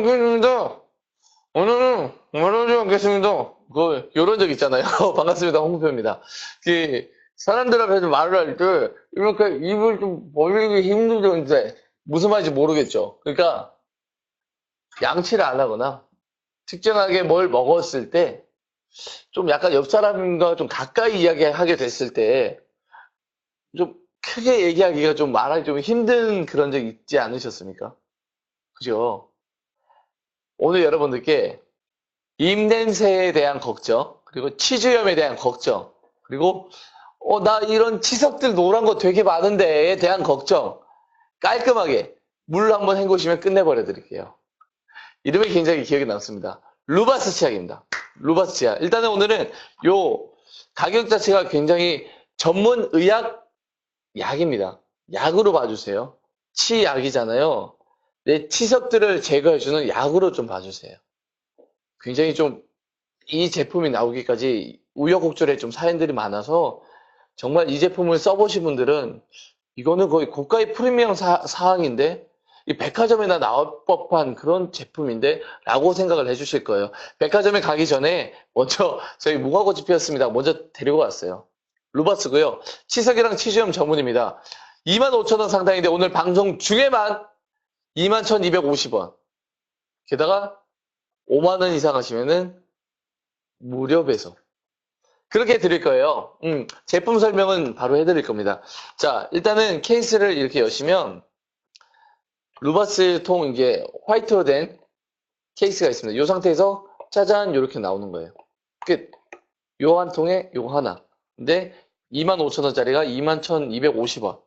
겠습니다. 오늘은 말하지 않겠습니다. 요런 적 있잖아요. 반갑습니다. 홍표입니다. 사람들 앞에서 말을 할 때, 이렇게 입을 좀 벌리기 힘들던데, 무슨 말인지 모르겠죠. 그러니까, 양치를 안 하거나, 특정하게 뭘 먹었을 때, 좀 약간 옆 사람과 좀 가까이 이야기하게 됐을 때, 좀 크게 얘기하기가 좀 말하기 좀 힘든 그런 적 있지 않으셨습니까? 그죠? 오늘 여러분들께 입냄새에 대한 걱정, 그리고 치주염에 대한 걱정, 그리고 나 이런 치석들 노란 거 되게 많은데에 대한 걱정 깔끔하게 물로 한번 헹구시면 끝내버려 드릴게요. 이름이 굉장히 기억에 남습니다. 루바스 치약입니다. 루바스 치약. 일단은 오늘은 요 가격 자체가 굉장히 전문 의학 약입니다. 약으로 봐주세요. 치약이잖아요. 내 치석들을 제거해주는 약으로 좀 봐주세요. 굉장히 좀 이 제품이 나오기까지 우여곡절에 좀 사연들이 많아서 정말 이 제품을 써보신 분들은 이거는 거의 고가의 프리미엄 사항인데 이 백화점에나 나올 법한 그런 제품인데 라고 생각을 해주실 거예요. 백화점에 가기 전에 먼저 저희 무화과즙 피었습니다. 먼저 데리고 왔어요. 루바스고요. 치석이랑 치주염 전문입니다. 25,000원 상당인데 오늘 방송 중에만 21,250원. 게다가 5만원 이상 하시면은 무료 배송. 그렇게 드릴 거예요. 제품 설명은 바로 해드릴 겁니다. 자, 일단은 케이스를 이렇게 여시면 루바스 통 이게 화이트로 된 케이스가 있습니다. 이 상태에서 짜잔 이렇게 나오는 거예요. 끝. 요 한 통에 요거 하나. 근데 25,000원짜리가 21,250원.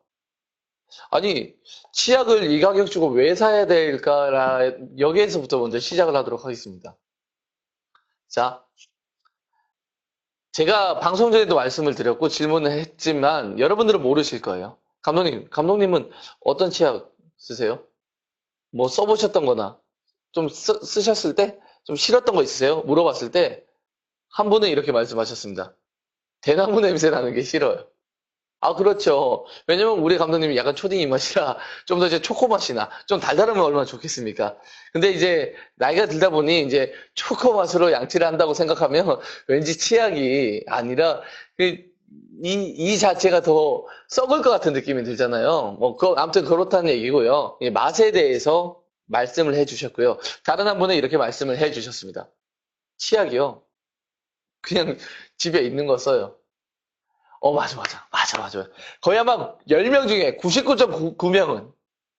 아니, 치약을 이 가격 주고 왜 사야 될까라 여기에서부터 먼저 시작을 하도록 하겠습니다. 자, 제가 방송 전에도 말씀을 드렸고 질문을 했지만 여러분들은 모르실 거예요. 감독님은 어떤 치약 쓰세요? 뭐 써보셨던 거나 좀 쓰셨을 때 좀 싫었던 거 있으세요? 물어봤을 때 한 분은 이렇게 말씀하셨습니다. 대나무 냄새 나는 게 싫어요. 아, 그렇죠. 왜냐면 우리 감독님이 약간 초딩 입맛이라 좀 더 이제 초코 맛이 나. 좀 달달하면 얼마나 좋겠습니까? 근데 이제 나이가 들다 보니 이제 초코 맛으로 양치를 한다고 생각하면 왠지 치약이 아니라 이 자체가 더 썩을 것 같은 느낌이 들잖아요. 아무튼 그렇다는 얘기고요. 이 맛에 대해서 말씀을 해 주셨고요. 다른 한 분은 이렇게 말씀을 해 주셨습니다. 치약이요. 그냥 집에 있는 거 써요. 맞아. 거의 아마 10명 중에 99.9명은,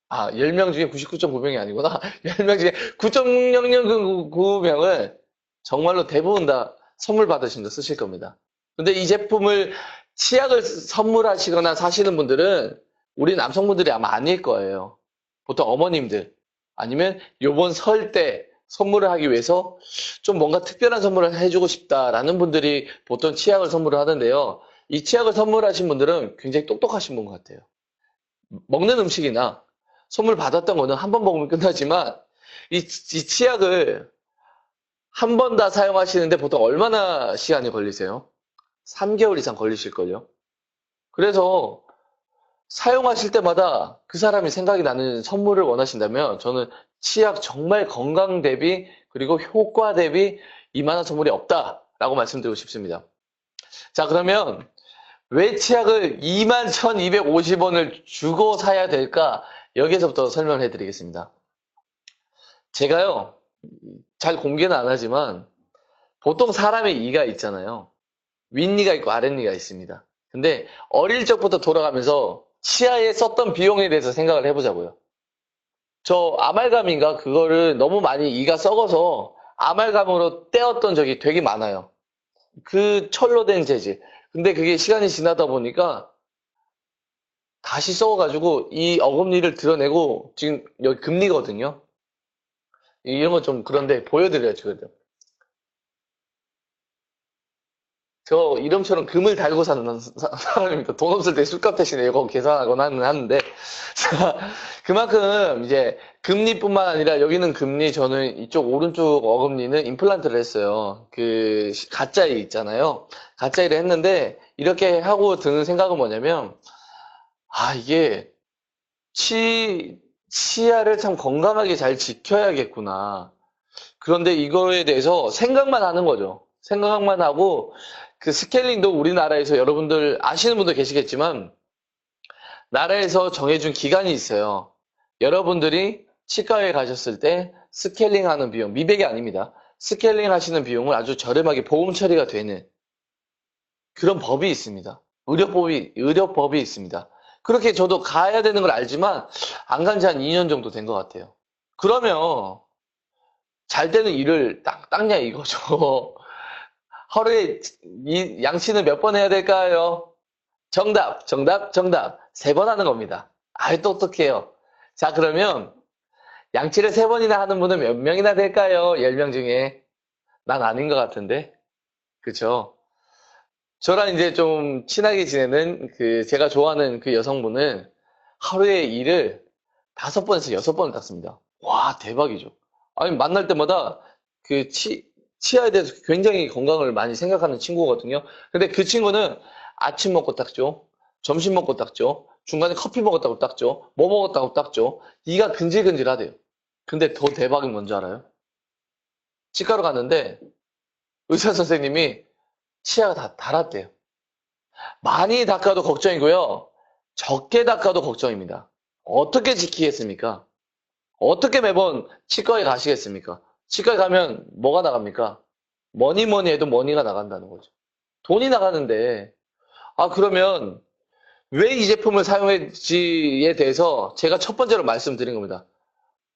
10명 중에 99.9명이 아니구나. 10명 중에 9.009명은 정말로 대부분 다 선물 받으신 거 쓰실 겁니다. 근데 이 제품을 치약을 선물하시거나 사시는 분들은 우리 남성분들이 아마 아닐 거예요. 보통 어머님들 아니면 요번 설 때 선물을 하기 위해서 좀 뭔가 특별한 선물을 해주고 싶다라는 분들이 보통 치약을 선물을 하는데요. 이 치약을 선물하신 분들은 굉장히 똑똑하신 분 같아요. 먹는 음식이나 선물 받았던 거는 한 번 먹으면 끝나지만 이 치약을 한 번 다 사용하시는데 보통 얼마나 시간이 걸리세요? 3개월 이상 걸리실걸요? 그래서 사용하실 때마다 그 사람이 생각이 나는 선물을 원하신다면 저는 치약 정말 건강 대비 그리고 효과 대비 이만한 선물이 없다라고 말씀드리고 싶습니다. 자, 그러면 왜 치약을 21,250원을 주고 사야 될까? 여기에서부터 설명을 해드리겠습니다. 제가요, 잘 공개는 안 하지만 보통 사람의 이가 있잖아요. 윗니가 있고 아랫니가 있습니다. 근데 어릴 적부터 돌아가면서 치아에 썼던 비용에 대해서 생각을 해보자고요. 저 아말감인가 그거를 너무 많이 이가 썩어서 아말감으로 떼었던 적이 되게 많아요. 그 철로 된 재질. 근데 그게 시간이 지나다 보니까 다시 썩어가지고 이 어금니를 드러내고 지금 여기 금리거든요. 이런 건 좀 그런데 보여드려야죠. 그래도. 저 이름처럼 금을 달고 사는 사람입니다. 돈 없을 때 술값 대신에 이거 계산하거나 하는데 그만큼 이제 금리뿐만 아니라 여기는 금리 저는 이쪽 오른쪽 어금니는 임플란트를 했어요. 그 가짜이 있잖아요. 가짜이를 했는데 이렇게 하고 드는 생각은 뭐냐면 이게 치 치아를 참 건강하게 잘 지켜야겠구나. 그런데 이거에 대해서 생각만 하는 거죠. 생각만 하고 그 스케일링도 우리나라에서 여러분들 아시는 분도 계시겠지만 나라에서 정해준 기간이 있어요. 여러분들이 치과에 가셨을 때 스케일링 하는 비용, 미백이 아닙니다. 스케일링 하시는 비용을 아주 저렴하게 보험 처리가 되는 그런 법이 있습니다. 의료법이 있습니다. 그렇게 저도 가야 되는 걸 알지만 안 간 지 한 2년 정도 된 것 같아요. 그러면 잘 되는 일을 딱 닦냐 이거죠. 하루에 양치는 몇 번 해야 될까요? 정답, 정답, 정답. 3번 하는 겁니다. 아이, 똑똑해요. 자, 그러면 양치를 3번이나 하는 분은 몇 명이나 될까요? 10명 중에. 난 아닌 것 같은데. 그쵸? 저랑 이제 좀 친하게 지내는 제가 좋아하는 그 여성분은 하루에 일을 5번에서 6번을 닦습니다. 와, 대박이죠. 아니, 만날 때마다 그 치아에 대해서 굉장히 건강을 많이 생각하는 친구거든요. 근데 그 친구는 아침 먹고 닦죠. 점심 먹고 닦죠. 중간에 커피 먹었다고 닦죠. 뭐 먹었다고 닦죠. 이가 근질근질하대요. 근데 더 대박이 뭔지 알아요? 치과로 갔는데 의사 선생님이 치아가 다 닳았대요. 많이 닦아도 걱정이고요. 적게 닦아도 걱정입니다. 어떻게 지키겠습니까? 어떻게 매번 치과에 가시겠습니까? 치과에 가면 뭐가 나갑니까? 뭐니 뭐니 해도 머니가 나간다는 거죠. 돈이 나가는데, 아, 그러면 왜 이 제품을 사용했지에 대해서 제가 첫 번째로 말씀드린 겁니다.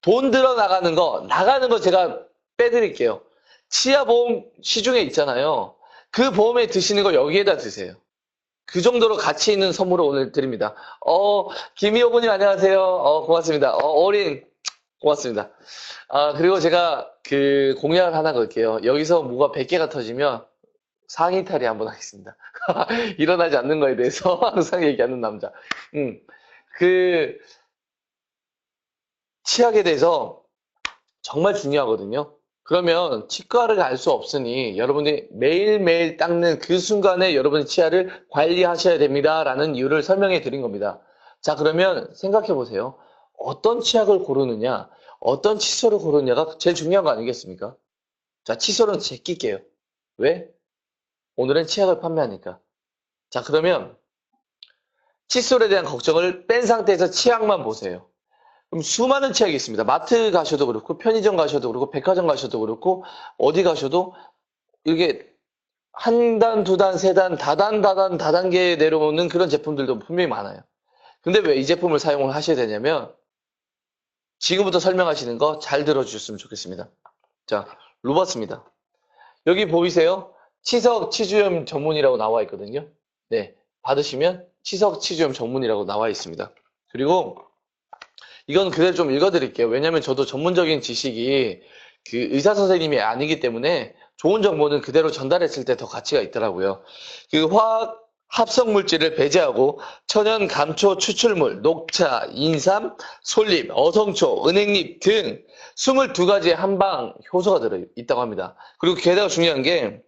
돈 들어 나가는 거 제가 빼드릴게요. 치아 보험 시중에 있잖아요. 그 보험에 드시는 거 여기에다 드세요. 그 정도로 가치 있는 선물을 오늘 드립니다. 김희호군님 안녕하세요. 고맙습니다. 어린, 고맙습니다. 아, 그리고 제가 그 공약을 하나 걸게요. 여기서 뭐가 100개가 터지면 상의 탈의 한번 하겠습니다. 일어나지 않는 거에 대해서 항상 얘기하는 남자. 그, 치약에 대해서 정말 중요하거든요. 그러면 치과를 갈 수 없으니 여러분이 매일매일 닦는 그 순간에 여러분의 치아를 관리하셔야 됩니다. 라는 이유를 설명해 드린 겁니다. 자, 그러면 생각해 보세요. 어떤 치약을 고르느냐, 어떤 칫솔을 고르느냐가 제일 중요한 거 아니겠습니까? 자, 칫솔은 제낄게요. 왜? 오늘은 치약을 판매하니까. 자, 그러면 칫솔에 대한 걱정을 뺀 상태에서 치약만 보세요. 그럼 수많은 치약이 있습니다. 마트 가셔도 그렇고, 편의점 가셔도 그렇고, 백화점 가셔도 그렇고, 어디 가셔도 이게 한 단, 두 단, 세 단, 다단계 내려오는 그런 제품들도 분명히 많아요. 근데 왜 이 제품을 사용을 하셔야 되냐면, 지금부터 설명하시는 거 잘 들어주셨으면 좋겠습니다. 자, 로버스입니다. 여기 보이세요? 치석 치주염 전문이라고 나와 있거든요. 네, 받으시면 치석 치주염 전문이라고 나와 있습니다. 그리고 이건 그대로 좀 읽어드릴게요. 왜냐면 저도 전문적인 지식이 그 의사 선생님이 아니기 때문에 좋은 정보는 그대로 전달했을 때 더 가치가 있더라고요. 그 화학 합성 물질을 배제하고 천연 감초 추출물, 녹차, 인삼, 솔잎, 어성초, 은행잎 등 22가지의 한방 효소가 들어있다고 합니다. 그리고 게다가 중요한 게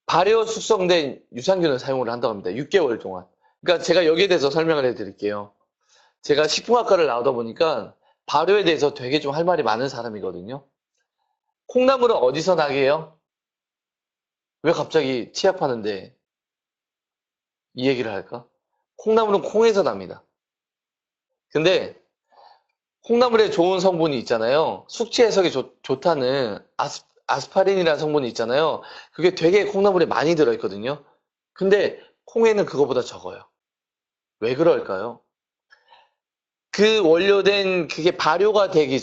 발효 숙성된 유산균을 사용을 한다고 합니다. 6개월 동안. 그러니까 제가 여기에 대해서 설명을 해드릴게요. 제가 식품학과를 나오다 보니까 발효에 대해서 되게 좀 할 말이 많은 사람이거든요. 콩나물은 어디서 나게 해요? 왜 갑자기 치약 파는데 이 얘기를 할까? 콩나물은 콩에서 납니다. 근데 콩나물에 좋은 성분이 있잖아요. 숙취 해소에 좋다는 아스파린이라는 성분이 있잖아요. 그게 되게 콩나물에 많이 들어있거든요. 근데 콩에는 그거보다 적어요. 왜 그럴까요? 그 원료된 그게 발효가 되기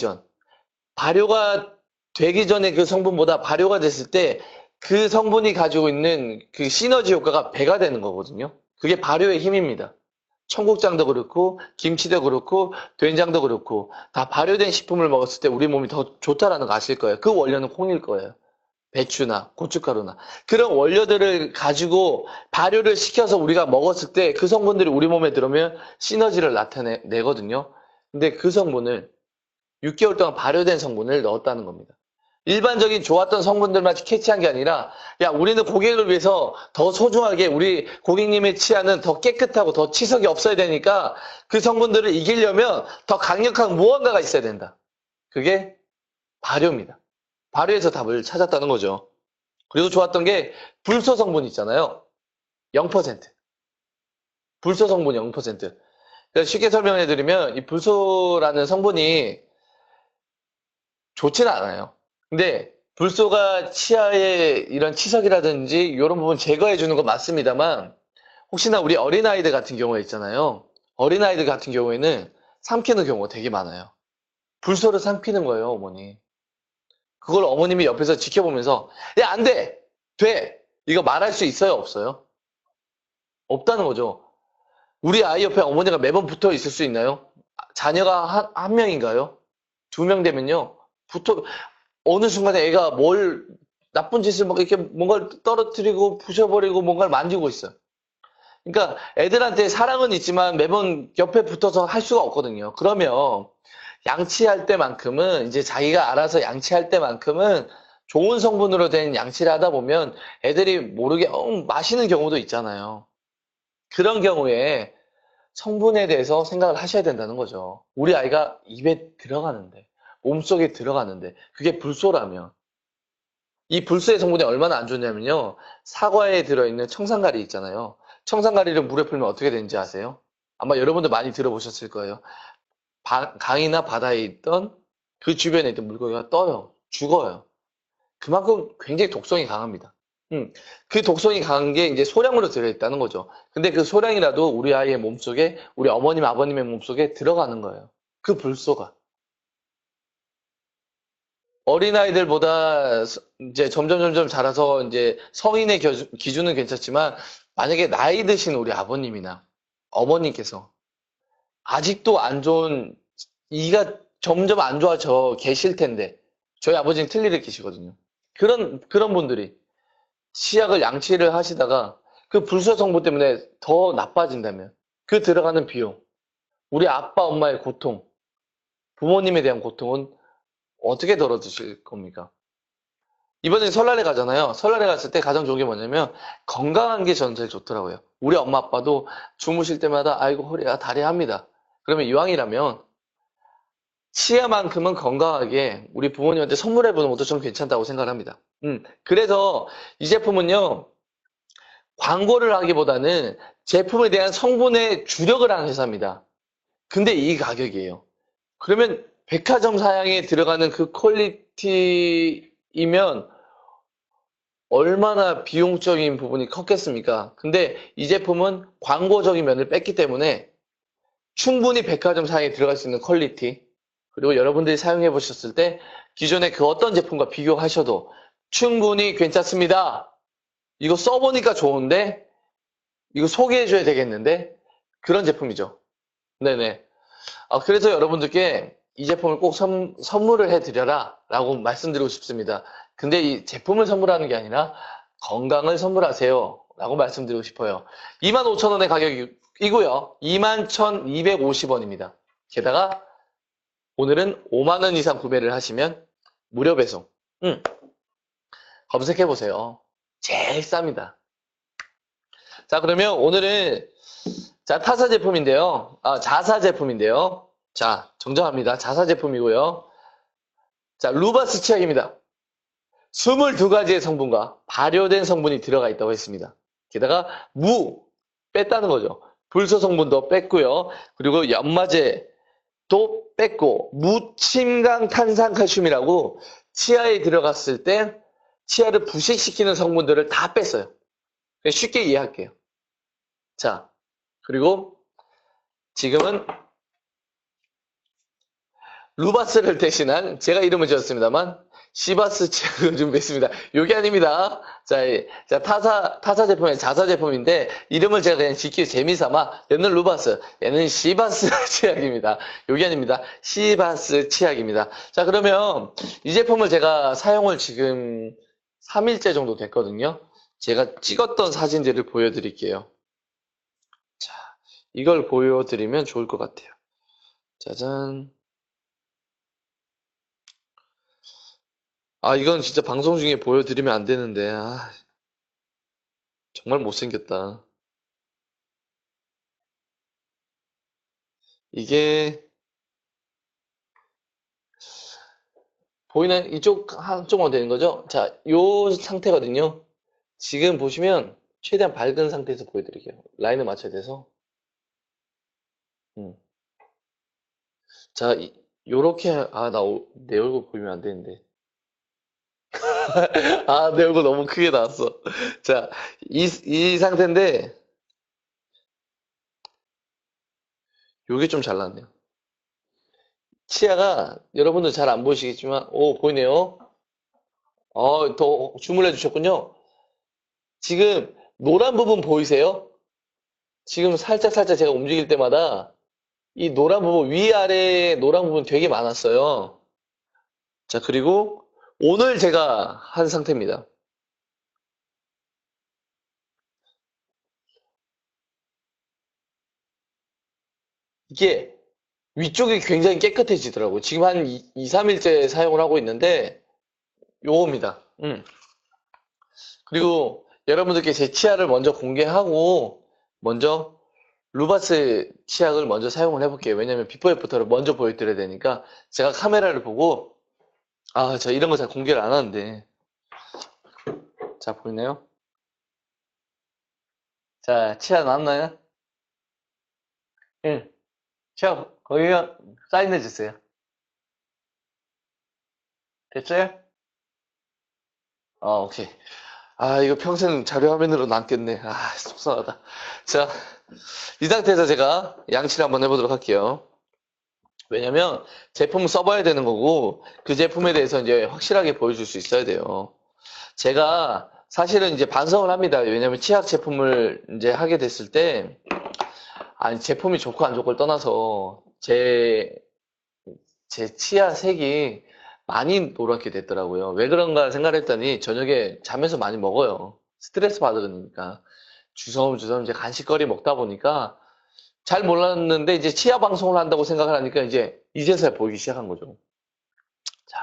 전에 그 성분보다 발효가 됐을 때 그 성분이 가지고 있는 그 시너지 효과가 배가 되는 거거든요. 그게 발효의 힘입니다. 청국장도 그렇고 김치도 그렇고 된장도 그렇고 다 발효된 식품을 먹었을 때 우리 몸이 더 좋다라는 거 아실 거예요. 그 원료는 콩일 거예요. 배추나 고춧가루나 그런 원료들을 가지고 발효를 시켜서 우리가 먹었을 때 그 성분들이 우리 몸에 들어오면 시너지를 나타내거든요. 근데 그 성분을 6개월 동안 발효된 성분을 넣었다는 겁니다. 일반적인 좋았던 성분들만 캐치한 게 아니라, 야, 우리는 고객을 위해서 더 소중하게 우리 고객님의 치아는 더 깨끗하고 더 치석이 없어야 되니까 그 성분들을 이기려면 더 강력한 무언가가 있어야 된다. 그게 발효입니다. 발효에서 답을 찾았다는 거죠. 그리고 좋았던 게 불소 성분 있잖아요. 0%. 불소 성분 0%. 그래서 쉽게 설명해 드리면 이 불소라는 성분이 좋지는 않아요. 근데 불소가 치아에 이런 치석이라든지 이런 부분 제거해 주는 건 맞습니다만 혹시나 우리 어린아이들 같은 경우에 있잖아요. 어린아이들 같은 경우에는 삼키는 경우가 되게 많아요. 불소를 삼키는 거예요, 어머니. 그걸 어머님이 옆에서 지켜보면서 야, 안 돼! 돼! 이거 말할 수 있어요, 없어요? 없다는 거죠. 우리 아이 옆에 어머니가 매번 붙어 있을 수 있나요? 자녀가 한 명인가요? 두 명 되면요. 붙어, 어느 순간에 애가 뭘, 나쁜 짓을 막 이렇게 뭔가를 떨어뜨리고 부셔버리고 뭔가를 만지고 있어요. 그러니까 애들한테 사랑은 있지만 매번 옆에 붙어서 할 수가 없거든요. 그러면 양치할 때만큼은 이제 자기가 알아서 양치할 때만큼은 좋은 성분으로 된 양치를 하다 보면 애들이 모르게 마시는 경우도 있잖아요. 그런 경우에 성분에 대해서 생각을 하셔야 된다는 거죠. 우리 아이가 입에 들어가는데, 몸속에 들어가는데, 그게 불소라면, 이 불소의 성분이 얼마나 안 좋냐면요. 사과에 들어있는 청산가리 있잖아요. 청산가리를 물에 풀면 어떻게 되는지 아세요? 아마 여러분들 많이 들어보셨을 거예요. 강이나 바다에 있던 그 주변에 있던 물고기가 떠요. 죽어요. 그만큼 굉장히 독성이 강합니다. 그 독성이 강한 게 이제 소량으로 들어있다는 거죠. 근데 그 소량이라도 우리 아이의 몸속에, 우리 어머님, 아버님의 몸속에 들어가는 거예요. 그 불소가. 어린아이들보다 이제 점점 자라서 이제 성인의 기준은 괜찮지만 만약에 나이 드신 우리 아버님이나 어머님께서 아직도 안 좋은, 이가 점점 안 좋아져 계실 텐데 저희 아버지는 틀니를 끼시거든요. 그런 분들이 치약을 양치를 하시다가 그 불소 성분 때문에 더 나빠진다면 그 들어가는 비용, 우리 아빠 엄마의 고통, 부모님에 대한 고통은 어떻게 덜어드실 겁니까? 이번에 설날에 가잖아요. 설날에 갔을 때 가장 좋은 게 뭐냐면 건강한 게 저는 제일 좋더라고요. 우리 엄마 아빠도 주무실 때마다 아이고 허리야 다리 합니다. 그러면 이왕이라면 치아만큼은 건강하게 우리 부모님한테 선물해 보는 것도 좀 괜찮다고 생각을 합니다. 그래서 이 제품은요. 광고를 하기보다는 제품에 대한 성분에 주력을 하는 회사입니다. 근데 이 가격이에요. 그러면 백화점 사양에 들어가는 그 퀄리티이면 얼마나 비용적인 부분이 컸겠습니까? 근데 이 제품은 광고적인 면을 뺐기 때문에 충분히 백화점 사양에 들어갈 수 있는 퀄리티, 그리고 여러분들이 사용해 보셨을 때 기존의 그 어떤 제품과 비교하셔도 충분히 괜찮습니다. 이거 써보니까 좋은데 이거 소개해줘야 되겠는데 그런 제품이죠. 네네. 그래서 여러분들께 이 제품을 꼭 선물을 해드려라 라고 말씀드리고 싶습니다. 근데 이 제품을 선물하는 게 아니라 건강을 선물하세요 라고 말씀드리고 싶어요. 25,000원의 가격이고요. 21,250원입니다. 게다가 오늘은 5만원 이상 구매를 하시면 무료 배송. 검색해보세요. 제일 쌉니다. 자, 그러면 오늘은 자, 타사 제품인데요. 자사 제품인데요. 자, 정정합니다. 자사 제품이고요. 자, 루바스 치약입니다. 22가지의 성분과 발효된 성분이 들어가 있다고 했습니다. 게다가 뺐다는 거죠. 불소 성분도 뺐고요. 그리고 연마제도 뺐고 무침강 탄산칼슘이라고 치아에 들어갔을 때 치아를 부식시키는 성분들을 다 뺐어요. 쉽게 이해할게요. 자, 그리고 지금은 루바스를 대신한 제가 이름을 지었습니다만 시바스 치약을 준비했습니다. 요게 아닙니다. 자, 타사 제품의 자사 제품인데 이름을 제가 그냥 짓기 재미삼아 얘는 루바스, 얘는 시바스 치약입니다. 요게 아닙니다. 시바스 치약입니다. 자, 그러면 이 제품을 제가 사용을 지금 3일째 정도 됐거든요. 제가 찍었던 사진들을 보여드릴게요. 자, 이걸 보여드리면 좋을 것 같아요. 짜잔. 아, 이건 진짜 방송 중에 보여드리면 안 되는데. 아, 정말 못생겼다. 이게, 보이는 이쪽 한쪽만 되는 거죠? 자, 요 상태거든요. 지금 보시면 최대한 밝은 상태에서 보여드릴게요. 라인을 맞춰야 돼서. 음. 자, 요렇게, 아, 내 얼굴 보이면 안 되는데. 아, 내 얼굴 너무 크게 나왔어. 자, 이 상태인데, 요게 좀 잘 나왔네요. 치아가 여러분들 잘 안 보이시겠지만, 오, 보이네요. 더 주물러 주셨군요. 지금 노란 부분 보이세요? 지금 살짝 제가 움직일 때마다 이 노란 부분, 위아래 노란 부분 되게 많았어요. 자, 그리고 오늘 제가 한 상태입니다. 이게 위쪽이 굉장히 깨끗해지더라고요. 지금 한 2, 3일째 사용을 하고 있는데, 요겁니다. 그리고 여러분들께 제 치아를 먼저 공개하고, 먼저 루바스 치약을 먼저 사용을 해볼게요. 왜냐면 비포 애프터를 먼저 보여드려야 되니까, 제가 카메라를 보고, 아, 저 이런 거 잘 공개를 안 하는데. 자, 보이나요? 자, 치아 나왔나요? 응. 치아, 거기가 사인해주세요. 됐어요? 오케이. 아, 이거 평생 자료 화면으로 남겠네. 아, 속상하다. 자, 이 상태에서 제가 양치를 한번 해보도록 할게요. 왜냐면 제품을 써봐야 되는 거고 그 제품에 대해서 이제 확실하게 보여줄 수 있어야 돼요. 제가 사실은 이제 반성을 합니다. 왜냐면 치약 제품을 이제 하게 됐을 때 아니 제품이 좋고 안 좋고를 떠나서 제 치아 색이 많이 노랗게 됐더라고요. 왜 그런가 생각했더니 저녁에 자면서 많이 먹어요. 스트레스 받으니까. 주섬주섬 이제 간식거리 먹다 보니까 잘 몰랐는데 이제 치아 방송을 한다고 생각을 하니까 이제 이제서야 보이기 시작한 거죠. 자,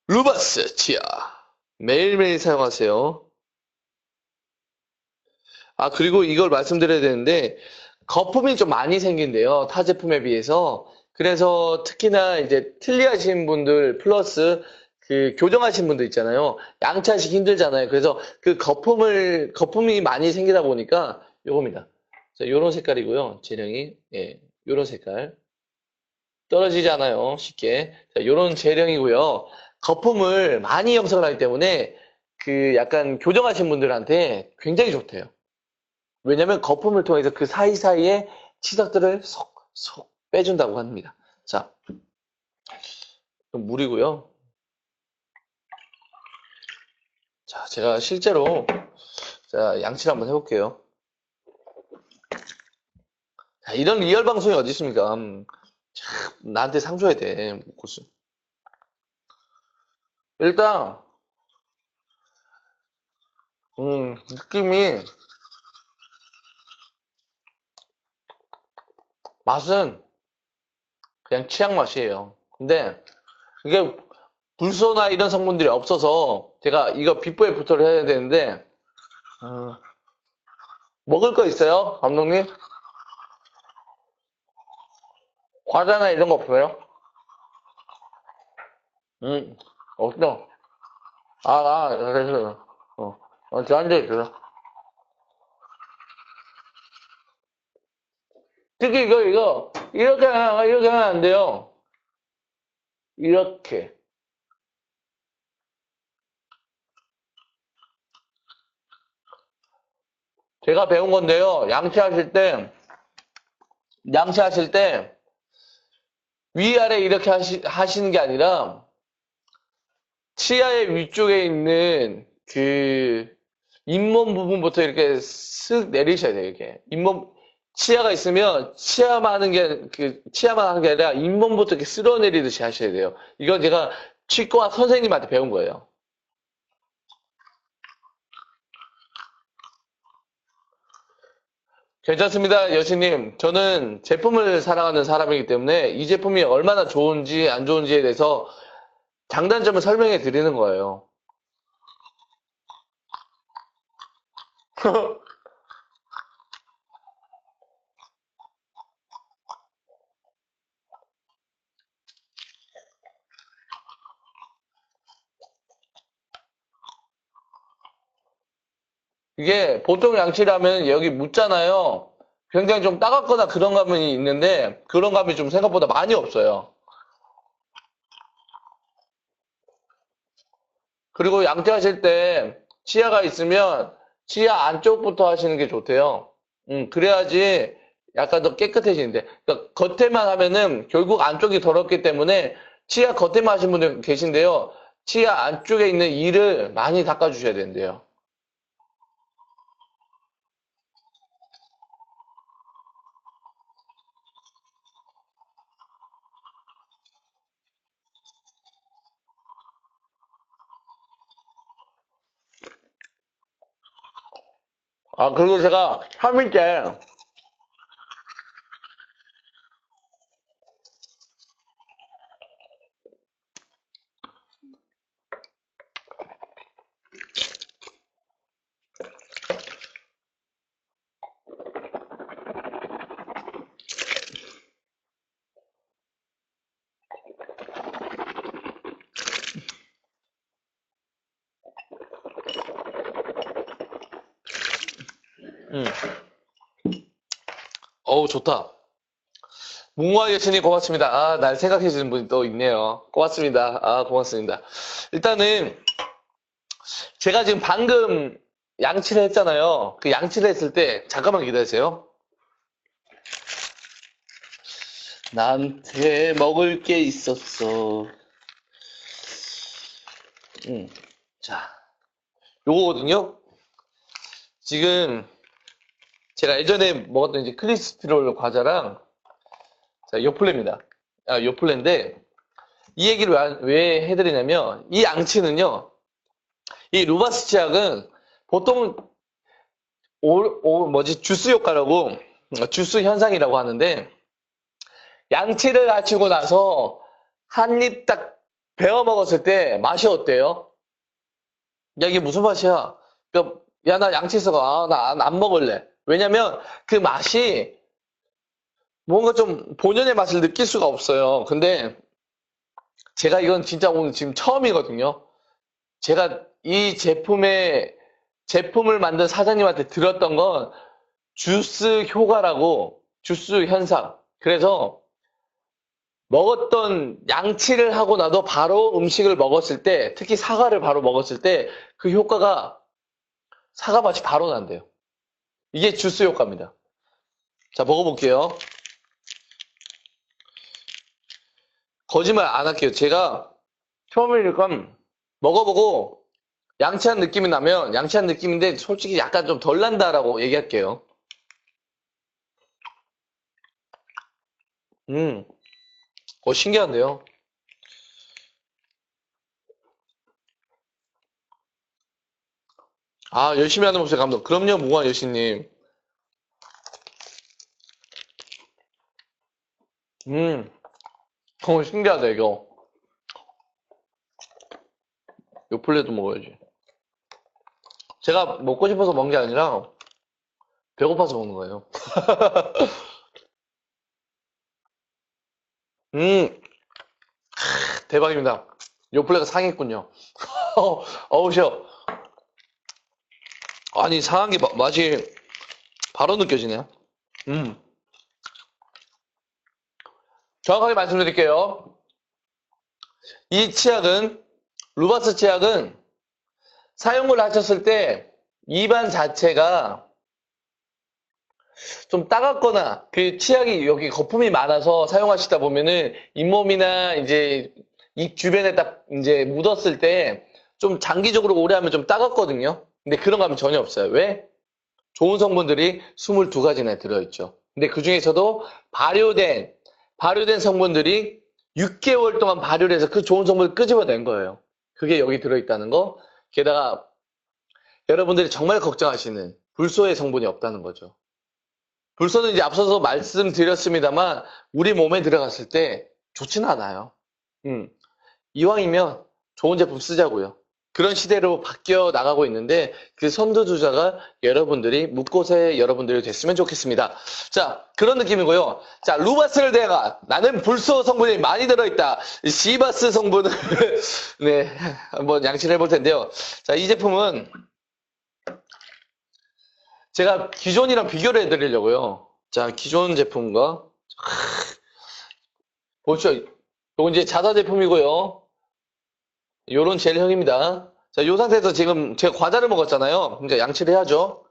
루바스 치아. 매일매일 사용하세요. 아, 그리고 이걸 말씀드려야 되는데 거품이 좀 많이 생긴대요. 타 제품에 비해서. 그래서 특히나 이제 틀리하신 분들 플러스 그 교정하신 분들 있잖아요. 양치하시기 힘들잖아요. 그래서 그 거품이 많이 생기다 보니까 요겁니다. 자, 요런 색깔이고요. 재령이. 예, 요런 색깔. 떨어지지 않아요. 쉽게. 자, 요런 재령이고요. 거품을 많이 형성을 하기 때문에 그 약간 교정하신 분들한테 굉장히 좋대요. 왜냐면 거품을 통해서 그 사이사이에 치석들을 쏙 빼준다고 합니다. 자, 그럼 물이고요. 자, 제가 실제로 자, 양치를 한번 해볼게요. 자, 이런 리얼 방송이 어디 있습니까? 나한테 상 줘야 돼, 고수. 일단, 느낌이, 맛은 그냥 치약 맛이에요. 근데 이게 불소나 이런 성분들이 없어서 제가 이거 비포 애프터를 해야 되는데, 음, 먹을 거 있어요, 감독님? 과자나 이런 거 없어요? 없어. 그래서, 저 앉아있어요. 특히 이렇게 하면 안 돼요. 이렇게. 제가 배운 건데요. 양치하실 때, 위아래 이렇게 하시는 게 아니라, 치아의 위쪽에 있는 그, 잇몸 부분부터 이렇게 쓱 내리셔야 돼요, 이렇게. 치아가 있으면, 치아만 하는 게 아니라, 잇몸부터 이렇게 쓸어내리듯이 하셔야 돼요. 이건 제가 치과 선생님한테 배운 거예요. 괜찮습니다, 여신님. 저는 제품을 사랑하는 사람이기 때문에 이 제품이 얼마나 좋은지 안 좋은지에 대해서 장단점을 설명해 드리는 거예요. 이게 보통 양치라면 여기 묻잖아요. 굉장히 좀 따갑거나 그런 감이 있는데 그런 감이 좀 생각보다 많이 없어요. 그리고 양치하실 때 치아가 있으면 치아 안쪽부터 하시는 게 좋대요. 그래야지 약간 더 깨끗해지는데. 그러니까 겉에만 하면은 결국 안쪽이 더럽기 때문에 치아 겉에만 하시는 분들 계신데요. 치아 안쪽에 있는 이를 많이 닦아주셔야 된대요. 아, 그리고 제가 3일째, 음, 어우, 좋다. 뭉무아 여신이 고맙습니다. 아, 날 생각해 주는 분이 또 있네요. 고맙습니다. 아, 고맙습니다. 일단은 제가 지금 방금 양치를 했잖아요. 그 양치를 했을 때 잠깐만 기다리세요. 나한테 먹을 게 있었어. 자, 요거거든요. 지금 제가 예전에 먹었던 이제 크리스피롤 과자랑 자, 요플레입니다. 아, 요플레인데 이 얘기를 왜 해드리냐면 이 양치는요. 이 루바스 치약은 보통 주스 효과라고 주스 현상이라고 하는데 양치를 하시고 나서 한 입 딱 베어 먹었을 때 맛이 어때요? 야, 이게 무슨 맛이야? 야, 나 양치해서 나 안 먹을래. 왜냐면 그 맛이 뭔가 좀 본연의 맛을 느낄 수가 없어요. 근데 제가 이건 진짜 오늘 지금 처음이거든요. 제가 이 제품을 만든 사장님한테 들었던 건 주스 효과라고, 주스 현상. 그래서 먹었던 양치를 하고 나도 바로 음식을 먹었을 때, 특히 사과를 바로 먹었을 때 그 효과가 사과 맛이 바로 난대요. 이게 주스 효과입니다. 자, 먹어볼게요. 거짓말 안 할게요. 제가 처음이니까 먹어보고 양치한 느낌이 나면 양치한 느낌인데 솔직히 약간 좀 덜 난다라고 얘기할게요. 음, 신기한데요. 아, 열심히 하는 모습에 감동. 그럼요, 무한 여신님. 음, 신기하다, 이거. 요플레도 먹어야지. 제가 먹고 싶어서 먹은 게 아니라 배고파서 먹는 거예요. 음, 대박입니다. 요플레가 상했군요. 어우, 쉬어. 아니, 상한 게 맛이 바로 느껴지네요. 음, 정확하게 말씀드릴게요. 이 치약은, 루바스 치약은 사용을 하셨을 때 입안 자체가 좀 따갑거나 그 치약이 여기 거품이 많아서 사용하시다 보면은 잇몸이나 이제 입 주변에 딱 이제 묻었을 때 좀 장기적으로 오래 하면 좀 따갑거든요. 근데 그런 감이 전혀 없어요. 왜? 좋은 성분들이 22가지나 들어있죠. 근데 그 중에서도 발효된 성분들이 6개월 동안 발효를 해서 그 좋은 성분을 끄집어낸 거예요. 그게 여기 들어있다는 거. 게다가 여러분들이 정말 걱정하시는 불소의 성분이 없다는 거죠. 불소는 이제 앞서서 말씀드렸습니다만 우리 몸에 들어갔을 때 좋지는 않아요. 음. 이왕이면 좋은 제품 쓰자고요. 그런 시대로 바뀌어 나가고 있는데 그 선두주자가 여러분들이 묵고서의 여러분들이 됐으면 좋겠습니다. 자, 그런 느낌이고요. 자, 루바스를 대가 나는 불소 성분이 많이 들어있다. 시바스 성분을 네, 한번 양치를 해볼 텐데요. 자, 이 제품은 제가 기존이랑 비교를 해드리려고요. 자, 기존 제품과 보시죠. 이거 이제 자사 제품이고요. 요런 젤형입니다. 자, 요 상태에서 지금 제가 과자를 먹었잖아요. 그러니까 양치를 해야죠.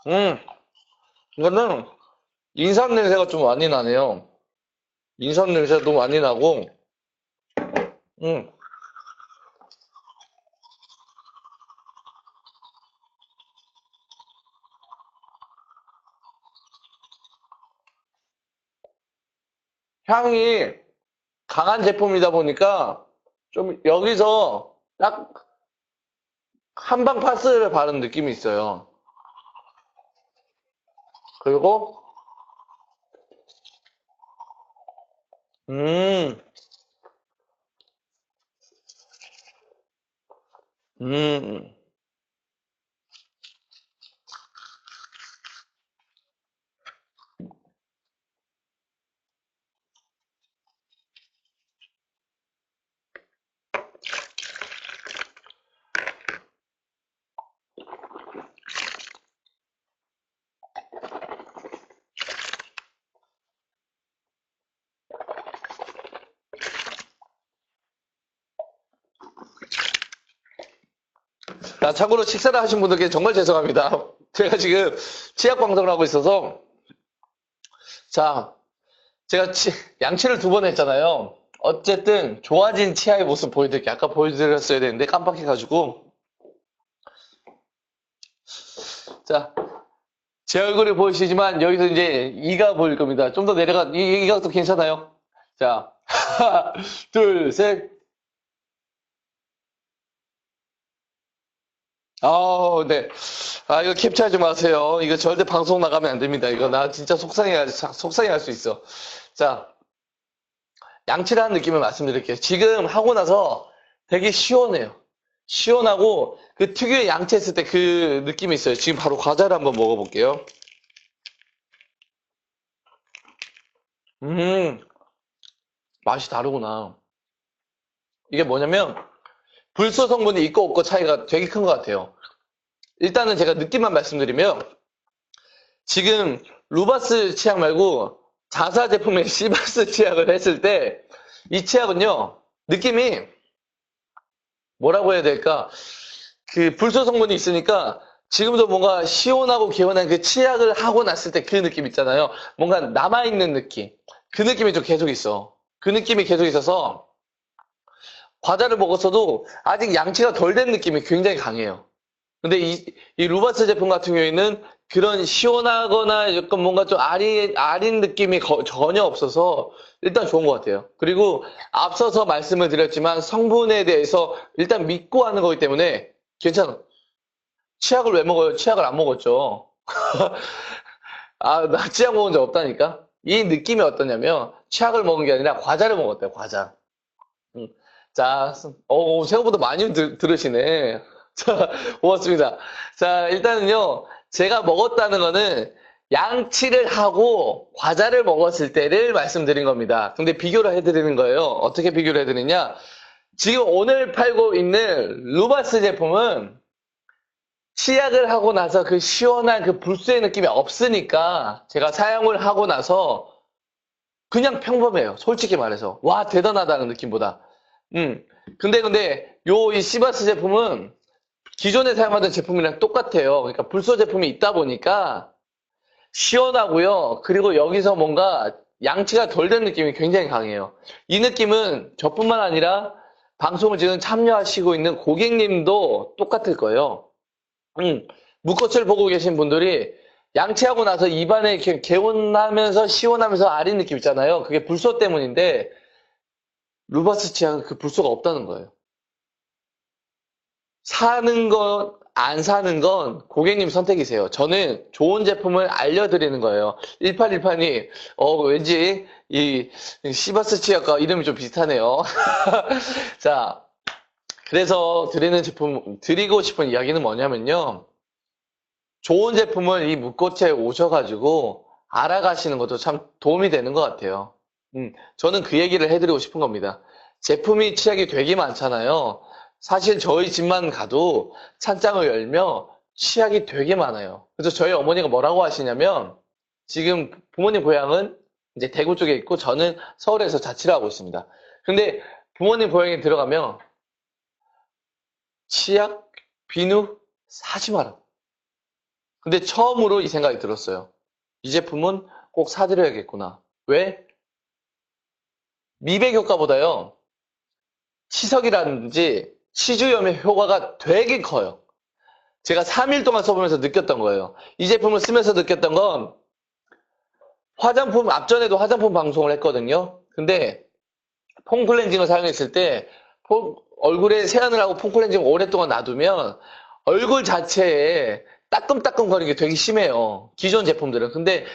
음, 이거는 인삼 냄새가 좀 많이 나네요. 인삼 냄새도 많이 나고, 음, 향이 강한 제품이다 보니까 좀 여기서 딱 한방 파스를 바른 느낌이 있어요. 그리고, 음, 음. 자, 참고로 식사를 하신 분들께 정말 죄송합니다. 제가 지금 치약 방송을 하고 있어서, 자, 제가 양치를 2번 했잖아요. 어쨌든 좋아진 치아의 모습 보여드릴게요. 아까 보여드렸어야 되는데 깜빡해가지고. 자, 제 얼굴이 보이시지만 여기서 이제 이가 보일 겁니다. 좀 더 내려가, 이 각도 괜찮아요? 자, 하나, 둘, 셋. 네. 아, 이거 캡처하지 마세요. 이거 절대 방송 나가면 안 됩니다. 이거 나 진짜 속상해 할 수 있어. 자, 양치를 하는 느낌을 말씀드릴게요. 지금 하고 나서 되게 시원해요. 시원하고 그 특유의 양치했을 때 그 느낌이 있어요. 지금 바로 과자를 한번 먹어볼게요. 음, 맛이 다르구나. 이게 뭐냐면 불소 성분이 있고 없고 차이가 되게 큰 것 같아요. 일단은 제가 느낌만 말씀드리면 지금 루바스 치약 말고 자사 제품의 시바스 치약을 했을 때 이 치약은요 느낌이 뭐라고 해야 될까? 그 불소 성분이 있으니까 지금도 뭔가 시원하고 개운한 그 치약을 하고 났을 때 그 느낌 있잖아요. 뭔가 남아있는 느낌. 그 느낌이 좀 계속 있어. 그 느낌이 계속 있어서 과자를 먹었어도 아직 양치가 덜 된 느낌이 굉장히 강해요. 근데 이 루바스 제품 같은 경우에는 그런 시원하거나 약간 뭔가 좀 아린 느낌이 전혀 없어서 일단 좋은 것 같아요. 그리고 앞서서 말씀을 드렸지만 성분에 대해서 일단 믿고 하는 거기 때문에 괜찮아. 치약을 왜 먹어요? 치약을 안 먹었죠. 아, 나 치약 먹은 적 없다니까? 이 느낌이 어떠냐면 치약을 먹은 게 아니라 과자를 먹었대요, 과자. 음. 자, 생각보다 많이 들으시네. 자, 고맙습니다. 자, 일단은요, 제가 먹었다는 거는 양치를 하고 과자를 먹었을 때를 말씀드린 겁니다. 근데 비교를 해드리는 거예요. 어떻게 비교를 해드리냐? 지금 오늘 팔고 있는 루바스 제품은 치약을 하고 나서 그 시원한 그 불소의 느낌이 없으니까 제가 사용을 하고 나서 그냥 평범해요. 솔직히 말해서. 와, 대단하다는 느낌보다. 근데, 이 시바스 제품은 기존에 사용하던 제품이랑 똑같아요. 그러니까 불소 제품이 있다 보니까 시원하고요. 그리고 여기서 뭔가 양치가 덜 된 느낌이 굉장히 강해요. 이 느낌은 저뿐만 아니라 방송을 지금 참여하시고 있는 고객님도 똑같을 거예요. 무꽃을 보고 계신 분들이 양치하고 나서 입안에 이렇게 개운하면서 시원하면서 아린 느낌 있잖아요. 그게 불소 때문인데 루바스 치약은 그 불소가 없다는 거예요. 사는 거 안 사는 건 고객님 선택이세요. 저는 좋은 제품을 알려드리는 거예요. 1818님, 왠지 이 시바스 치아과 이름이 좀 비슷하네요. 자, 그래서 드리고 싶은 이야기는 뭐냐면요. 좋은 제품을 이 묵고체에 오셔가지고 알아가시는 것도 참 도움이 되는 것 같아요. 저는 그 얘기를 해드리고 싶은 겁니다. 제품이 치약이 되게 많잖아요. 사실 저희 집만 가도 찬장을 열면 치약이 되게 많아요. 그래서 저희 어머니가 뭐라고 하시냐면 지금 부모님 고향은 이제 대구 쪽에 있고 저는 서울에서 자취를 하고 있습니다. 근데 부모님 고향에 들어가면 치약, 비누 사지 마라. 근데 처음으로 이 생각이 들었어요. 이 제품은 꼭 사드려야겠구나. 왜? 미백 효과보다요. 치석이라든지 치주염의 효과가 되게 커요. 제가 3일 동안 써보면서 느꼈던 거예요. 이 제품을 쓰면서 느꼈던 건 앞전에도 화장품 방송을 했거든요. 근데 폼클렌징을 사용했을 때 얼굴에 세안을 하고 폼클렌징을 오랫동안 놔두면 얼굴 자체에 따끔따끔거리는 게 되게 심해요. 기존 제품들은. 근데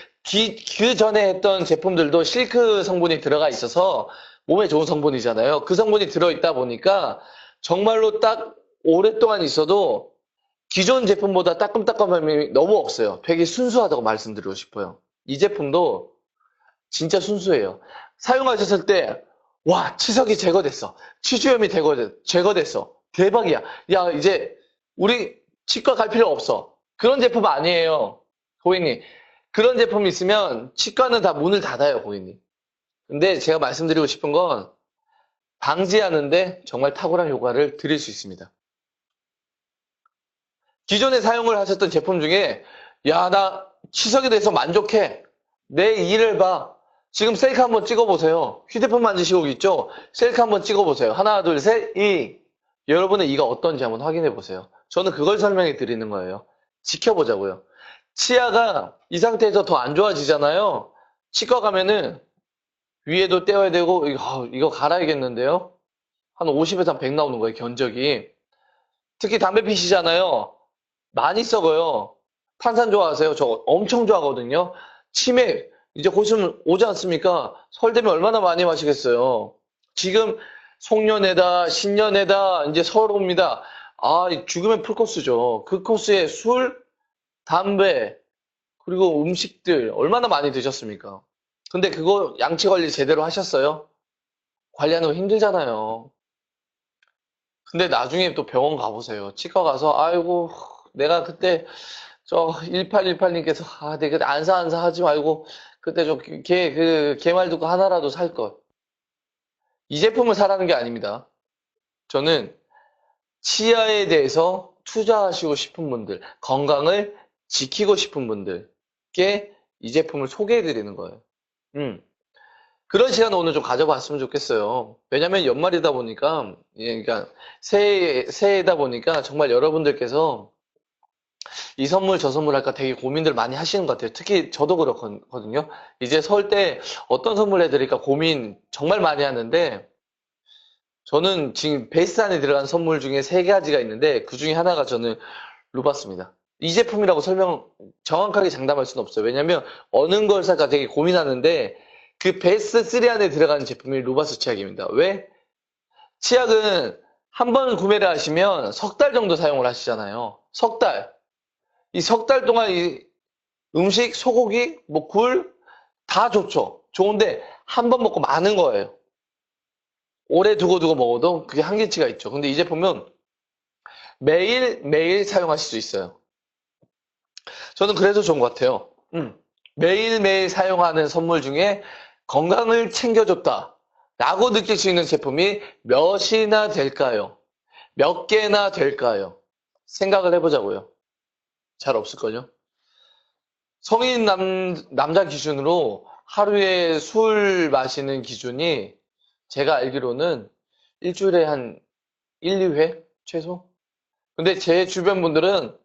그 전에 했던 제품들도 실크 성분이 들어가 있어서 몸에 좋은 성분이잖아요. 그 성분이 들어있다 보니까 정말로 딱 오랫동안 있어도 기존 제품보다 따끔따끔함이 너무 없어요. 되게 순수하다고 말씀드리고 싶어요. 이 제품도 진짜 순수해요. 사용하셨을 때, 와, 치석이 제거됐어. 치주염이 제거됐어. 대박이야. 야, 이제 우리 치과 갈 필요 없어. 그런 제품 아니에요. 고객님. 그런 제품 있으면 치과는 다 문을 닫아요, 고객님. 근데 제가 말씀드리고 싶은 건 방지하는데 정말 탁월한 효과를 드릴 수 있습니다. 기존에 사용을 하셨던 제품 중에 야, 나 치석에 대해서 만족해. 내 이를 봐. 지금 셀카 한번 찍어보세요. 휴대폰 만지시고 있죠? 셀카 한번 찍어보세요. 하나, 둘, 셋, 이. 여러분의 이가 어떤지 한번 확인해 보세요. 저는 그걸 설명해 드리는 거예요. 지켜보자고요. 치아가 이 상태에서 더 안 좋아지잖아요. 치과 가면은 위에도 떼어야 되고 이거 갈아야겠는데요. 한 50에서 한 100 나오는 거예요, 견적이. 특히 담배 피시잖아요. 많이 썩어요. 탄산 좋아하세요? 저 엄청 좋아하거든요. 치맥, 이제 곧 있으면 오지 않습니까? 설 되면 얼마나 많이 마시겠어요. 지금 송년회다, 신년회다, 이제 설 옵니다. 아, 죽으면 풀코스죠. 그 코스에 술, 담배, 그리고 음식들 얼마나 많이 드셨습니까? 근데 그거 양치 관리 제대로 하셨어요? 관리하는 거 힘들잖아요. 근데 나중에 또 병원 가보세요. 치과 가서, 아이고, 내가 그때 저 1818님께서 내가 그때 안사 하지 말고 그때 걔말 듣고 하나라도 살 걸. 이 제품을 사라는 게 아닙니다. 저는 치아에 대해서 투자하시고 싶은 분들, 건강을 지키고 싶은 분들께 이 제품을 소개해 드리는 거예요. 그런 시간 오늘 좀 가져봤으면 좋겠어요. 왜냐면 연말이다 보니까, 그러니까 새해다 보니까 정말 여러분들께서 이 선물 저 선물 할까 되게 고민들 많이 하시는 것 같아요. 특히 저도 그렇거든요. 이제 설 때 어떤 선물 해드릴까 고민 정말 많이 하는데 저는 지금 베이스 안에 들어간 선물 중에 세 가지가 있는데 그 중에 하나가 저는 루바스입니다. 이 제품이라고 정확하게 장담할 수는 없어요. 왜냐면 어느 걸 살까 되게 고민하는데 그 베스트 3 안에 들어가는 제품이 루바스 치약입니다. 왜? 치약은 한 번 구매를 하시면 석 달 정도 사용을 하시잖아요. 석 달. 이 석 달 동안 이 음식, 소고기, 뭐 굴, 다 좋죠. 좋은데 한 번 먹고 많은 거예요. 오래 두고 먹어도 그게 한계치가 있죠. 근데 이 제품은 매일 사용하실 수 있어요. 저는 그래서 좋은 것 같아요. 매일매일 사용하는 선물 중에 건강을 챙겨줬다 라고 느낄 수 있는 제품이 몇이나 될까요? 몇 개나 될까요? 생각을 해보자고요. 잘 없을걸요? 성인 남자 기준으로 하루에 술 마시는 기준이 제가 알기로는 일주일에 한 1, 2회 최소? 근데 제 주변 분들은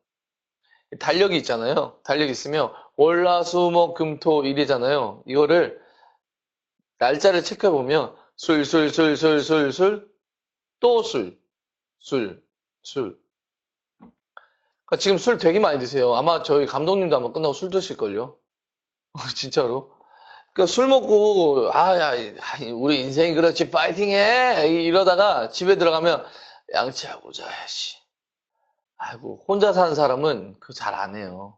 달력이 있잖아요. 달력이 있으면 월, 화, 수, 목, 금, 토, 일이잖아요. 이거를 날짜를 체크해보면 술, 또 술, 술. 지금 술 되게 많이 드세요. 아마 저희 감독님도 아마 끝나고 술 드실걸요? 진짜로. 그러니까 술 먹고, 야, 우리 인생이 그렇지, 파이팅해! 이러다가 집에 들어가면 양치하고 자야지. 아이고, 혼자 사는 사람은 그거 잘 안 해요.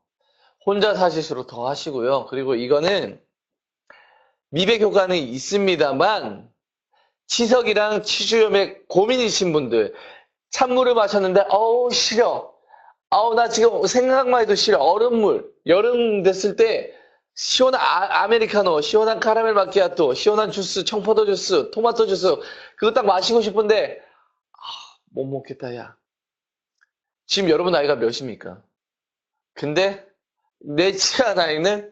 혼자 사실수록 더 하시고요. 그리고 이거는 미백 효과는 있습니다만, 치석이랑 치주염에 고민이신 분들, 찬물을 마셨는데, 어우, 싫어. 아우, 나 지금 생각만 해도 싫어. 얼음물. 여름 됐을 때, 시원한 아메리카노, 시원한 카라멜 마키아토, 시원한 주스, 청포도 주스, 토마토 주스, 그거 딱 마시고 싶은데, 못 먹겠다, 야. 지금 여러분 나이가 몇입니까? 근데, 내 치아 나이는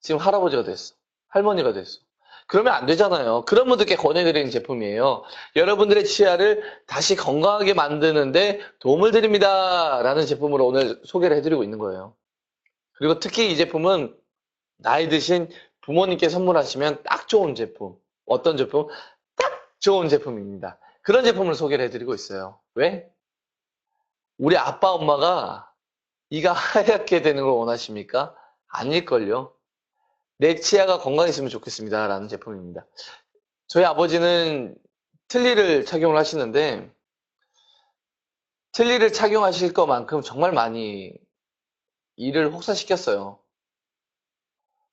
지금 할아버지가 됐어. 할머니가 됐어. 그러면 안 되잖아요. 그런 분들께 권해드리는 제품이에요. 여러분들의 치아를 다시 건강하게 만드는데 도움을 드립니다. 라는 제품으로 오늘 소개를 해드리고 있는 거예요. 그리고 특히 이 제품은 나이 드신 부모님께 선물하시면 딱 좋은 제품. 어떤 제품? 딱 좋은 제품입니다. 그런 제품을 소개를 해드리고 있어요. 왜? 우리 아빠, 엄마가 이가 하얗게 되는 걸 원하십니까? 아닐걸요. 내 치아가 건강했으면 좋겠습니다. 라는 제품입니다. 저희 아버지는 틀니를 착용을 하시는데, 틀니를 착용하실 것만큼 정말 많이 일을 혹사시켰어요.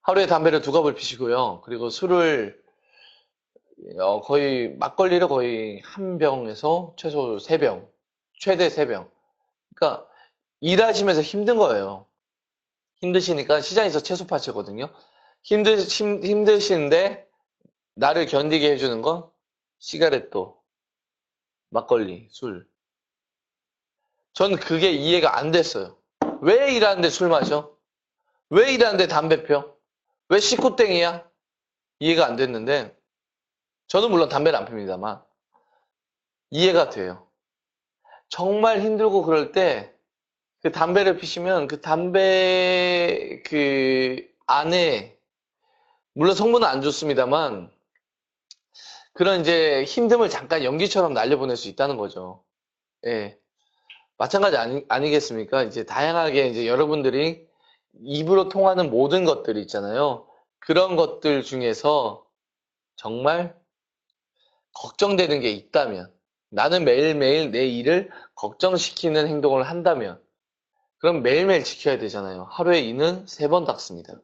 하루에 담배를 2갑을 피시고요. 그리고 술을 거의 막걸리를 거의 1병에서 최소 3병, 최대 3병. 그러니까 일하시면서 힘든 거예요. 힘드시니까 시장에서 채소 파시거든요. 힘드신데 나를 견디게 해주는 건 시가렛도, 막걸리, 술. 전 그게 이해가 안 됐어요. 왜 일하는데 술 마셔? 왜 일하는데 담배 펴? 왜 식구땡이야? 이해가 안 됐는데, 저는 물론 담배를 안 핍니다만, 이해가 돼요. 정말 힘들고 그럴 때, 그 담배를 피시면 그 담배 그 안에, 물론 성분은 안 좋습니다만, 그런 이제 힘듦을 잠깐 연기처럼 날려보낼 수 있다는 거죠. 예. 마찬가지 아니겠습니까? 이제 다양하게 이제 여러분들이 입으로 통하는 모든 것들이 있잖아요. 그런 것들 중에서 정말 걱정되는 게 있다면, 나는 매일매일 내 일을 걱정시키는 행동을 한다면, 그럼 매일매일 지켜야 되잖아요. 하루에 이는 3번 닦습니다.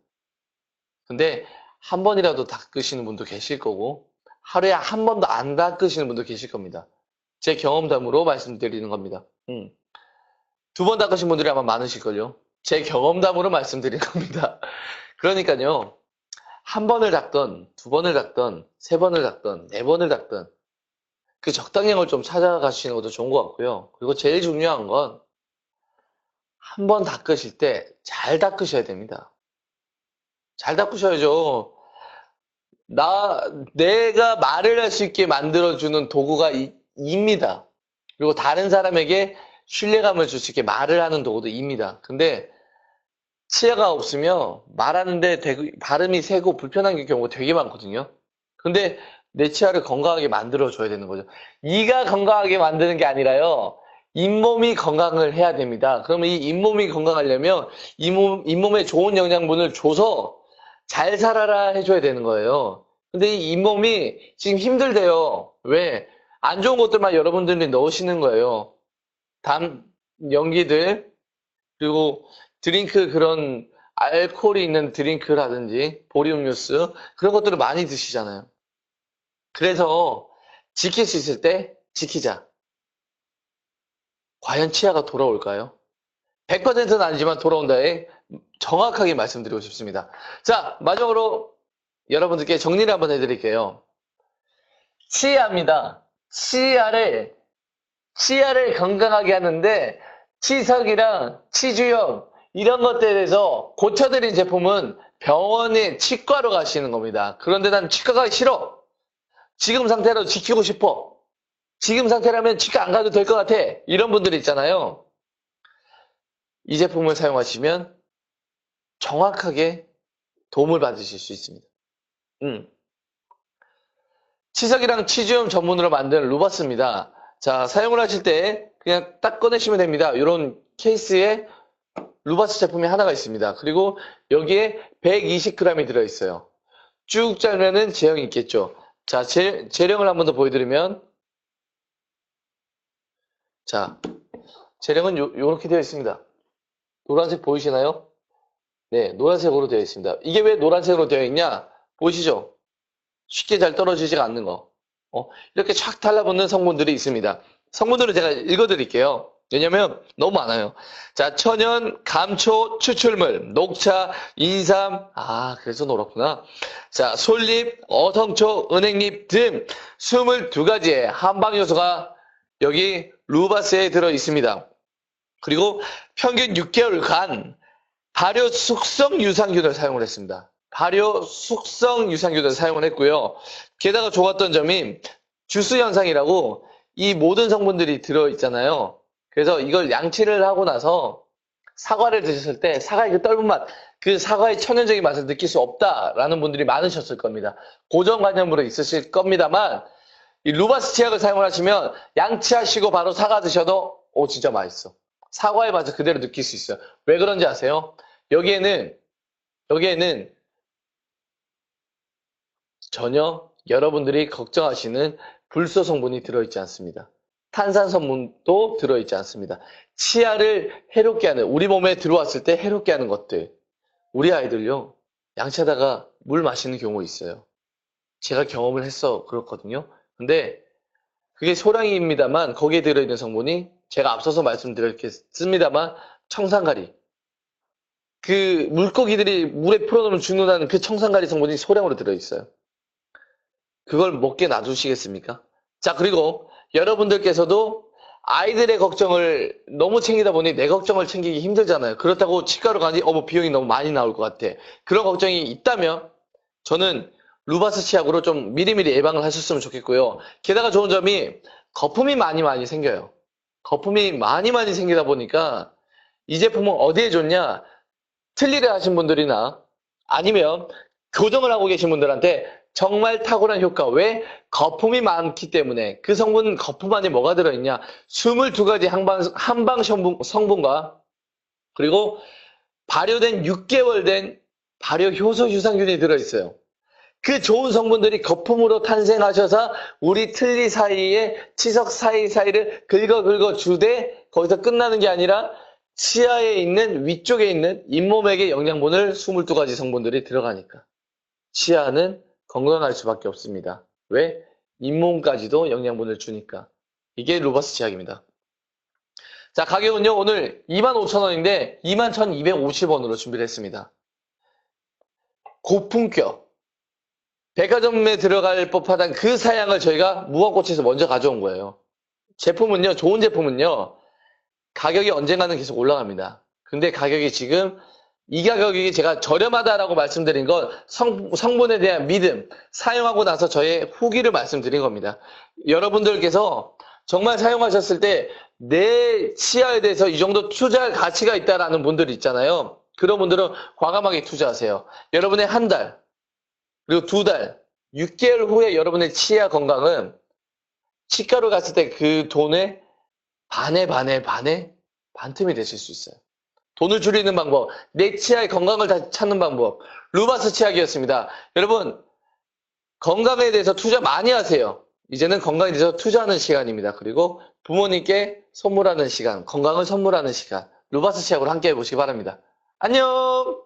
근데 한 번이라도 닦으시는 분도 계실 거고, 하루에 한 번도 안 닦으시는 분도 계실 겁니다. 제 경험담으로 말씀드리는 겁니다. 2번 닦으신 분들이 아마 많으실걸요. 제 경험담으로 말씀드리는 겁니다. 그러니까요, 1번을 닦던, 2번을 닦던, 3번을 닦던, 4번을 닦던, 그 적당량을 좀 찾아가시는 것도 좋은 것 같고요. 그리고 제일 중요한 건, 1번 닦으실 때 잘 닦으셔야 됩니다. 잘 닦으셔야죠. 내가 말을 할 수 있게 만들어주는 도구가 입니다. 그리고 다른 사람에게 신뢰감을 줄 수 있게 말을 하는 도구도 입니다. 근데 치아가 없으면 말하는데 발음이 세고 불편한 경우가 되게 많거든요. 근데 내 치아를 건강하게 만들어줘야 되는 거죠. 이가 건강하게 만드는 게 아니라요. 잇몸이 건강을 해야 됩니다. 그러면 이 잇몸이 건강하려면 잇몸에 좋은 영양분을 줘서 잘 살아라 해줘야 되는 거예요. 근데 이 잇몸이 지금 힘들대요. 왜? 안 좋은 것들만 여러분들이 넣으시는 거예요. 연기들, 그리고 드링크 그런 알코올이 있는 드링크라든지 보리 음료수 그런 것들을 많이 드시잖아요. 그래서 지킬 수 있을 때 지키자. 과연 치아가 돌아올까요? 100%는 아니지만 돌아온다에 정확하게 말씀드리고 싶습니다. 자, 마지막으로 여러분들께 정리를 한번 해드릴게요. 치아입니다. 치아를 건강하게 하는데 치석이랑 치주염 이런 것들에 대해서 고쳐드린 제품은 병원에 치과로 가시는 겁니다. 그런데 난 치과 가기 싫어. 지금 상태로 지키고 싶어. 지금 상태라면 치과 안 가도 될 것 같아. 이런 분들 있잖아요. 이 제품을 사용하시면 정확하게 도움을 받으실 수 있습니다. 치석이랑 치주염 전문으로 만든 루바스입니다. 자, 사용을 하실 때 그냥 딱 꺼내시면 됩니다. 이런 케이스에 루바스 제품이 하나가 있습니다. 그리고 여기에 120g이 들어있어요. 쭉 짜면은 제형이 있겠죠. 자, 재령을 한 번 더 보여드리면, 자, 재령은 요렇게 되어 있습니다. 노란색 보이시나요? 네, 노란색으로 되어 있습니다. 이게 왜 노란색으로 되어 있냐? 보이시죠? 쉽게 잘 떨어지지가 않는 거. 이렇게 촥 달라붙는 성분들이 있습니다. 성분들을 제가 읽어드릴게요. 왜냐면 너무 많아요. 자, 천연, 감초, 추출물, 녹차, 인삼, 그래서 노랗구나. 자, 솔잎, 어성초, 은행잎 등 22가지의 한방 요소가 여기 루바스에 들어 있습니다. 그리고 평균 6개월간 발효 숙성 유산균을 사용을 했습니다. 발효 숙성 유산균을 사용을 했고요. 게다가 좋았던 점이 주스 현상이라고 이 모든 성분들이 들어있잖아요. 그래서 이걸 양치를 하고 나서 사과를 드셨을 때 사과의 그 떫은 맛, 그 사과의 천연적인 맛을 느낄 수 없다라는 분들이 많으셨을 겁니다. 고정관념으로 있으실 겁니다만 이 루바스 치약을 사용을 하시면 양치하시고 바로 사과 드셔도 진짜 맛있어. 사과의 맛을 그대로 느낄 수 있어요. 왜 그런지 아세요? 여기에는 전혀 여러분들이 걱정하시는 불소 성분이 들어있지 않습니다. 탄산 성분도 들어있지 않습니다. 치아를 해롭게 하는, 우리 몸에 들어왔을 때 해롭게 하는 것들. 우리 아이들요, 양치하다가 물 마시는 경우 있어요. 제가 경험을 해서 그렇거든요. 근데 그게 소량입니다만 거기에 들어있는 성분이 제가 앞서서 말씀드렸겠습니다만 청산가리. 그 물고기들이 물에 풀어놓으면 죽는다는 그 청산가리 성분이 소량으로 들어있어요. 그걸 먹게 놔두시겠습니까? 자, 그리고 여러분들께서도 아이들의 걱정을 너무 챙기다 보니 내 걱정을 챙기기 힘들잖아요. 그렇다고 치과로 가니 뭐 비용이 너무 많이 나올 것 같아. 그런 걱정이 있다면 저는 루바스 치약으로 좀 미리미리 예방을 하셨으면 좋겠고요. 게다가 좋은 점이 거품이 많이 생겨요. 거품이 많이 생기다 보니까 이 제품은 어디에 좋냐? 틀니를 하신 분들이나 아니면 교정을 하고 계신 분들한테 정말 탁월한 효과. 왜? 거품이 많기 때문에. 그 성분, 거품 안에 뭐가 들어있냐? 22가지 한방 성분과 그리고 발효된 6개월 된 발효 효소 유산균이 들어있어요. 그 좋은 성분들이 거품으로 탄생하셔서 우리 틀니 사이에 치석 사이사이를 긁어 주되 거기서 끝나는 게 아니라 치아에 있는 위쪽에 있는 잇몸에게 영양분을 22가지 성분들이 들어가니까 치아는 건강할 수밖에 없습니다. 왜? 잇몸까지도 영양분을 주니까. 이게 루바스 치약입니다. 자, 가격은요, 오늘 25,000원인데 21,250원으로 준비를 했습니다. 고품격. 백화점에 들어갈 법하던 그 사양을 저희가 무화꽃에서 먼저 가져온 거예요. 제품은요, 좋은 제품은요, 가격이 언젠가는 계속 올라갑니다. 근데 가격이 지금 이 가격이 제가 저렴하다라고 말씀드린 건 성분에 대한 믿음, 사용하고 나서 저의 후기를 말씀드린 겁니다. 여러분들께서 정말 사용하셨을 때 내 치아에 대해서 이 정도 투자할 가치가 있다라는 분들 있잖아요. 그런 분들은 과감하게 투자하세요. 여러분의 한 달, 그리고 2달, 6개월 후에 여러분의 치아 건강은 치과로 갔을 때 그 돈의 반틈이 되실 수 있어요. 돈을 줄이는 방법, 내 치아의 건강을 다시 찾는 방법, 루바스 치약이었습니다. 여러분, 건강에 대해서 투자 많이 하세요. 이제는 건강에 대해서 투자하는 시간입니다. 그리고 부모님께 선물하는 시간, 건강을 선물하는 시간, 루바스 치약으로 함께 해보시기 바랍니다. 안녕!